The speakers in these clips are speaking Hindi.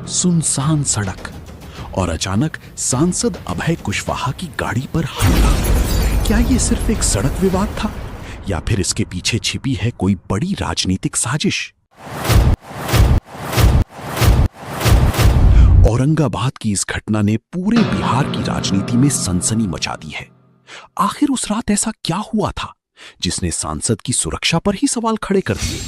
सुनसान सड़क और अचानक सांसद अभय कुशवाहा की गाड़ी पर हमला। क्या ये सिर्फ एक सड़क विवाद था या फिर इसके पीछे छिपी है कोई बड़ी राजनीतिक साजिश? औरंगाबाद की इस घटना ने पूरे बिहार की राजनीति में सनसनी मचा दी है। आखिर उस रात ऐसा क्या हुआ था जिसने सांसद की सुरक्षा पर ही सवाल खड़े कर दिए?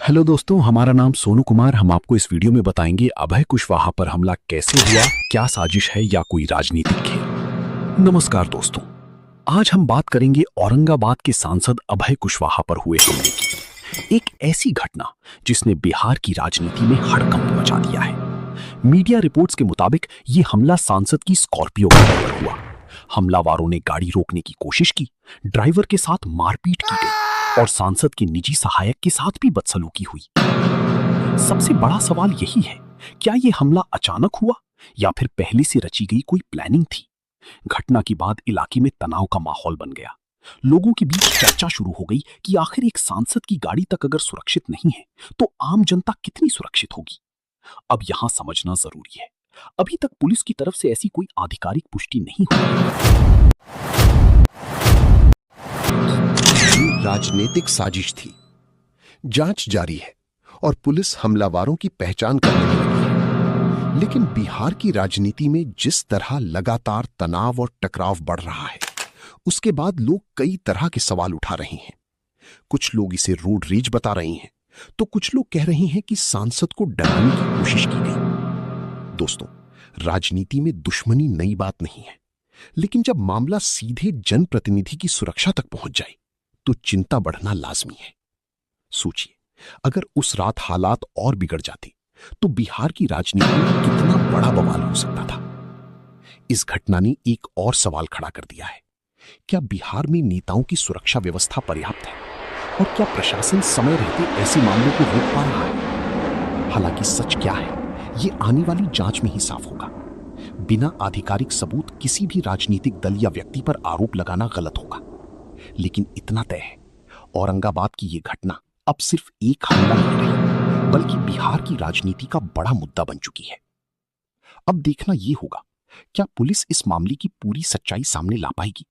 हेलो दोस्तों, हमारा नाम सोनू कुमार। हम आपको इस वीडियो में बताएंगे अभय कुशवाहा पर हमला कैसे हुआ, क्या साजिश है या कोई राजनीतिक खेल। नमस्कार दोस्तों, आज हम बात करेंगे औरंगाबाद के सांसद अभय कुशवाहा पर हुए हमले की। एक ऐसी घटना जिसने बिहार की राजनीति में हड़कंप मचा दिया है। मीडिया रिपोर्ट्स के मुताबिक ये हमला सांसद की स्कॉर्पियो गाड़ी पर हुआ। हमलावरों ने गाड़ी रोकने की कोशिश की, ड्राइवर के साथ मारपीट की गई और सांसद के निजी सहायक के साथ भी बदसलूकी हुई। सबसे बड़ा सवाल यही है, क्या यह हमला अचानक हुआ या फिर पहले से रची गई कोई प्लानिंग थी? घटना के बाद इलाके में तनाव का माहौल बन गया। लोगों के बीच चर्चा शुरू हो गई कि आखिर एक सांसद की गाड़ी तक अगर सुरक्षित नहीं है तो आम जनता कितनी सुरक्षित होगी। अब यहां समझना जरूरी है, अभी तक पुलिस की तरफ से ऐसी कोई आधिकारिक पुष्टि नहीं हुई। राजनीतिक साजिश थी। जांच जारी है और पुलिस हमलावरों की पहचान करने में लगी है। लेकिन बिहार की राजनीति में जिस तरह लगातार तनाव और टकराव बढ़ रहा है, उसके बाद लोग कई तरह के सवाल उठा रहे हैं। कुछ लोग इसे रोड रेज बता रहे हैं तो कुछ लोग कह रहे हैं कि सांसद को डराने की कोशिश की गई। दोस्तों, राजनीति में दुश्मनी नई बात नहीं है, लेकिन जब मामला सीधे जनप्रतिनिधि की सुरक्षा तक पहुंच जाए तो चिंता बढ़ना लाजमी है। सोचिए, अगर उस रात हालात और बिगड़ जाते तो बिहार की राजनीति में कितना बड़ा बवाल हो सकता था। इस घटना ने एक और सवाल खड़ा कर दिया है, क्या बिहार में नेताओं की सुरक्षा व्यवस्था पर्याप्त है और क्या प्रशासन समय रहते ऐसे मामलों को रोक पा रहा है? हालांकि सच क्या है, यह आने वाली जांच में ही साफ होगा। बिना आधिकारिक सबूत किसी भी राजनीतिक दल या व्यक्ति पर आरोप लगाना गलत होगा। लेकिन इतना तय है, औरंगाबाद की यह घटना अब सिर्फ एक हमला नहीं रही, बल्कि बिहार की राजनीति का बड़ा मुद्दा बन चुकी है। अब देखना यह होगा, क्या पुलिस इस मामले की पूरी सच्चाई सामने ला पाएगी?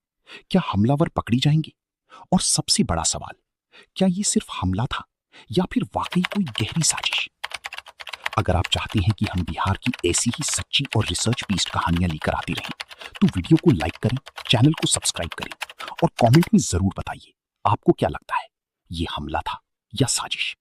क्या हमलावर पकड़ी जाएंगे? और सबसे बड़ा सवाल, क्या यह सिर्फ हमला था या फिर वाकई कोई गहरी साजिश? अगर आप चाहते हैं कि हम बिहार की ऐसी ही सच्ची और रिसर्च बेस्ड कहानियां लेकर आते रहें, तो वीडियो को लाइक करें, चैनल को सब्सक्राइब करें और कमेंट में जरूर बताइए आपको क्या लगता है, ये हमला था या साजिश।